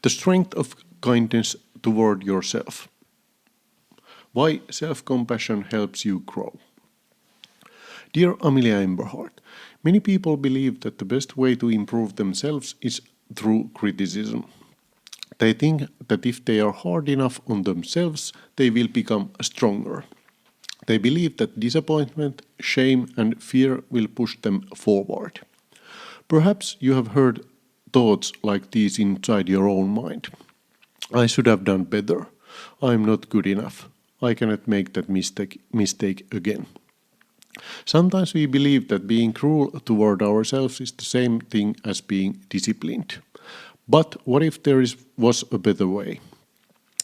The strength of kindness toward yourself. Why self-compassion helps you grow. Dear Amelia Emberhart, many people believe that the best way to improve themselves is through criticism. They think that if they are hard enough on themselves, they will become stronger. They believe that disappointment, shame, and fear will push them forward. Perhaps you have heard thoughts like these inside your own mind. I should have done better. I am not good enough. I cannot make that mistake again. Sometimes we believe that being cruel toward ourselves is the same thing as being disciplined. But what if was a better way?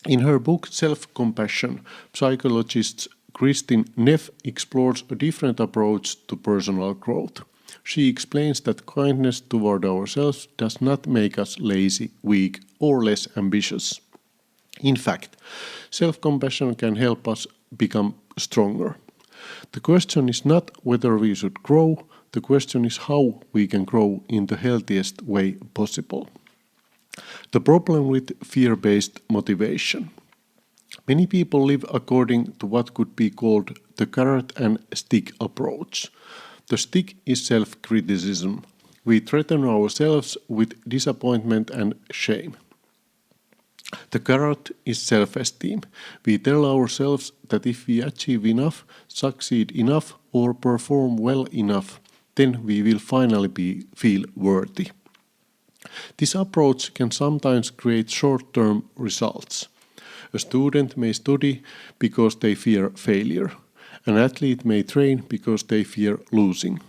In her book Self-Compassion, psychologist Kristin Neff explores a different approach to personal growth. She explains that kindness toward ourselves does not make us lazy, weak, or less ambitious. In fact, self-compassion can help us become stronger. The question is not whether we should grow, the question is how we can grow in the healthiest way possible. The problem with fear-based motivation. Many people live according to what could be called the carrot and stick approach. The stick is self-criticism. We threaten ourselves with disappointment and shame. The carrot is self-esteem. We tell ourselves that if we achieve enough, succeed enough, or perform well enough, then we will finally feel worthy. This approach can sometimes create short-term results. A student may study because they fear failure. An athlete may train because they fear losing.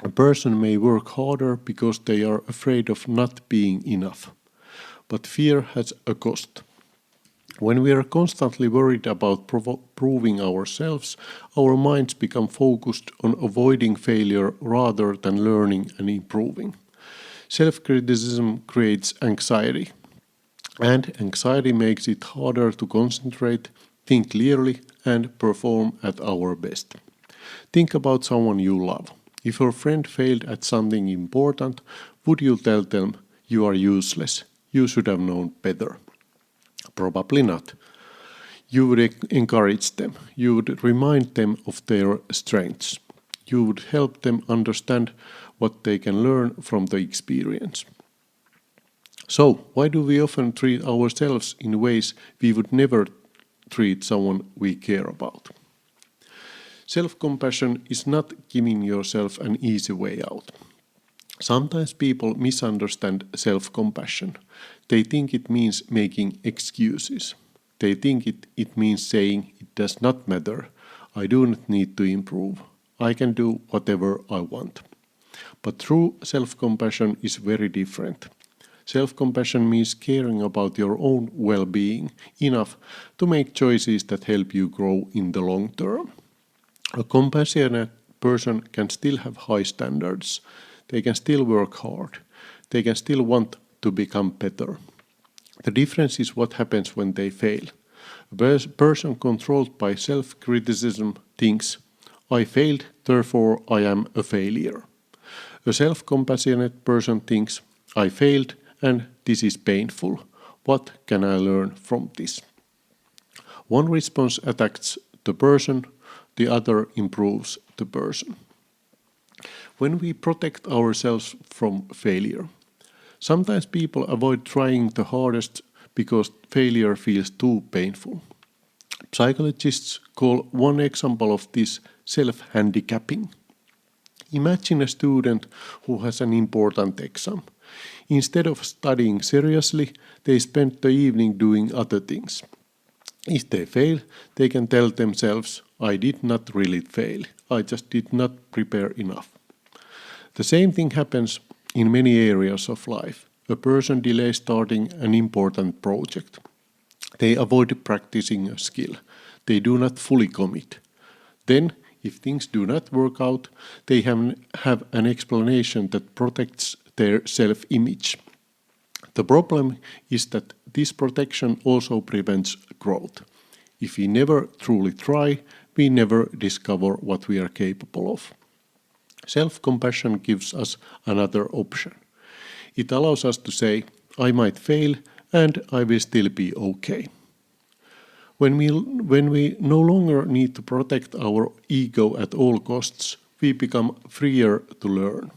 A person may work harder because they are afraid of not being enough. But fear has a cost. When we are constantly worried about proving ourselves, our minds become focused on avoiding failure rather than learning and improving. Self-criticism creates anxiety, and anxiety makes it harder to concentrate, think clearly, and perform at our best. Think about someone you love. If your friend failed at something important, would you tell them, "You are useless, you should have known better"? Probably not. You would encourage them. You would remind them of their strengths. You would help them understand what they can learn from the experience. So, why do we often treat ourselves in ways we would never treat someone we care about? Self-compassion is not giving yourself an easy way out. Sometimes people misunderstand self-compassion. They think it means making excuses. They think it means saying, "It does not matter. I do not need to improve. I can do whatever I want." But true self-compassion is very different. Self-compassion means caring about your own well-being enough to make choices that help you grow in the long term. A compassionate person can still have high standards. They can still work hard. They can still want to become better. The difference is what happens when they fail. A person controlled by self-criticism thinks, "I failed, therefore I am a failure." A self-compassionate person thinks, "I failed and this is painful. What can I learn from this?" One response attacks the person, the other improves the person. When we protect ourselves from failure, sometimes people avoid trying the hardest because failure feels too painful. Psychologists call one example of this self-handicapping. Imagine a student who has an important exam. Instead of studying seriously, they spend the evening doing other things. If they fail, they can tell themselves, "I did not really fail. I just did not prepare enough." The same thing happens in many areas of life. A person delays starting an important project. They avoid practicing a skill. They do not fully commit. Then, if things do not work out, they have an explanation that protects their self-image. The problem is that this protection also prevents growth. If we never truly try, we never discover what we are capable of. Self-compassion gives us another option. It allows us to say, "I might fail, and I will still be okay. When we no longer need to protect our ego at all costs, we become freer to learn.